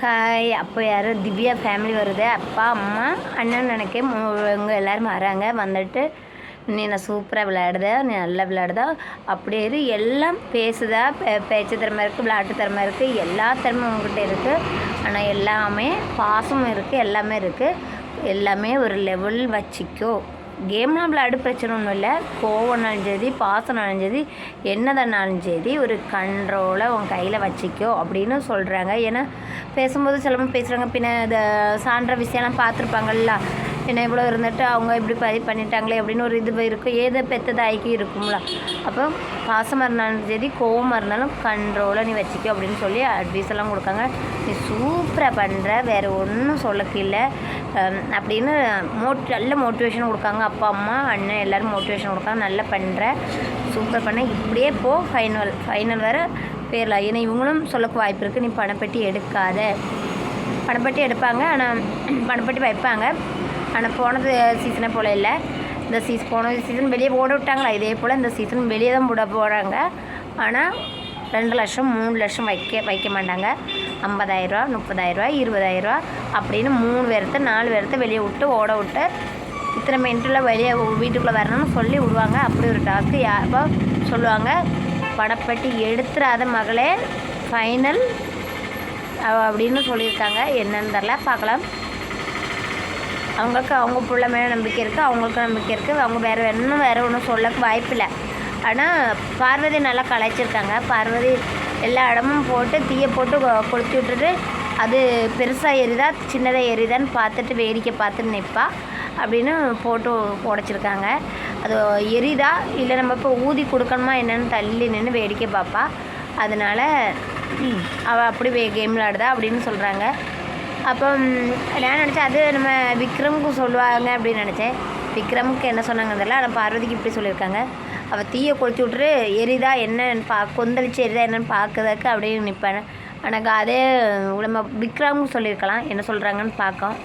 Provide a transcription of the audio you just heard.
Hi. அப்போ யாரும் Divya family வருது. அப்பா, அம்மா, அண்ணன் நினைக்கேன் இவங்க எல்லோரும் வராங்க. வந்துட்டு நீ நான் சூப்பராக விளையாடுதா, நீ நல்லா விளையாடுதா, அப்படியே இரு, எல்லாம் பேசுதா, பேச்சு திறமை இருக்குது, விளையாட்டு திறமை இருக்குது, எல்லா திறமை உங்ககிட்ட இருக்குது. ஆனால் எல்லாமே பாசமும் இருக்குது, எல்லாமே இருக்குது. எல்லாமே ஒரு லெவல் வச்சுக்கோ. கேம்லாம் விளையாடு, பிரச்சனை ஒன்றும் இல்லை. கோவம்னாலும் சரி, பாசம்னாலும் சரி, என்னதானாலும் சரி, ஒரு கண்ட்ரோலை உன் கையில் வச்சுக்கோ அப்படின்னு சொல்கிறாங்க. ஏன்னா பேசும்போது சிலவங்க பேசுகிறாங்க, பின்ன இந்த சான்ற விஷயம்லாம் பார்த்துருப்பாங்கல்ல, என்ன இவ்வளோ இருந்துட்டு அவங்க இப்படி பண்ணிட்டாங்களே அப்படின்னு ஒரு இது இருக்கும், ஏதோ பெற்றதாய்க்கு இருக்கும்ல. அப்போ பாசமாக இருந்தாலும் சரி, கோவமாக இருந்தாலும் கண்ட்ரோலை நீ வச்சுக்கோ அப்படின்னு சொல்லி அட்வைஸ் எல்லாம் கொடுக்காங்க. நீ சூப்பராக பண்ணுற, வேறு ஒன்றும் சொல்லக்கு இல்லை அப்படின்னு நல்ல மோட்டிவேஷன் கொடுக்காங்க. அப்பா, அம்மா, அண்ணன் எல்லோரும் மோட்டிவேஷன் கொடுக்காங்க. நல்லா பண்ணுற, சூப்பர் பண்ண, இப்படியே போ, ஃபைனல் வேறு பேரலாம். ஏன்னா இவங்களும் சொல்லக்கு வாய்ப்பு இருக்குது, நீ பணப்பெட்டி எடுக்காத. பணப்பெட்டி எடுப்பாங்க, ஆனால் பணப்பெட்டி வைப்பாங்க. ஆனால் போனது சீசனை போல் இல்லை. இந்த போன சீசன் வெளியே போட விட்டாங்களா, இதே போல் இந்த சீசன் வெளியே தான் போகிறாங்க. ஆனால் 2 லட்சம் 3 லட்சம் வைக்க மாட்டாங்க. 50,000 30,000 20,000 அப்படின்னு 3 பேர்த்த 4 பேர்த்த வெளியே ஓட விட்டு இத்தனை மினிட்டில் வெளியே வீட்டுக்குள்ளே வரணும்னு சொல்லி விடுவாங்க. அப்படி ஒரு டாஸ்க்கு யாரோ சொல்லுவாங்க, பணப்பெட்டி எடுத்துடாத மகளே, ஃபைனல் அப்படின்னு சொல்லியிருக்காங்க. என்னன்னு தெரில, பார்க்கலாம். அவங்களுக்கு அவங்க பிள்ளை மேலே நம்பிக்கை இருக்குது, அவங்களுக்கும் நம்பிக்கை இருக்குது. அவங்க வேறு ஒன்றும் சொல்லக்கு வாய்ப்பில்லை. ஆனால் பார்வதி நல்லா கலாய்ச்சிருக்காங்க. பார்வதி எல்லா இடமும் போட்டு தீயை போட்டு கொளுத்தி விட்டுட்டு அது பெருசாக எரிதா சின்னதாக எரிதான்னு பார்த்துட்டு வேடிக்கை பார்த்துட்டு நிற்பா அப்படின்னு போட்டு உடைச்சிருக்காங்க. அது எரிதா இல்லை நம்ம இப்போ ஊதி கொடுக்கணுமா என்னென்னு தள்ளி நின்று வேடிக்கை பார்ப்பா. அதனால் அவள் அப்படி கேம் விளாடுதா அப்படின்னு சொல்கிறாங்க. அப்போ நான் நினச்சேன் அது நம்ம விக்ரமுக்கு சொல்லுவாங்க அப்படின்னு நினச்சேன். விக்ரமுக்கு என்ன சொன்னாங்கன்னு தெரியல, ஆனால் பார்வதிக்கு இப்படி சொல்லியிருக்காங்க. அவள் தீயை கொளுத்தி விட்டுரு, எரிதா என்னன்னு கொந்தளிச்சு எரிதா என்னென்னு பார்க்கறதுக்கு அப்படின்னு நிற்பேன். எனக்கு அதே நம்ம விக்ரமுக்கு சொல்லியிருக்கலாம், என்ன சொல்கிறாங்கன்னு பார்க்கலாம்.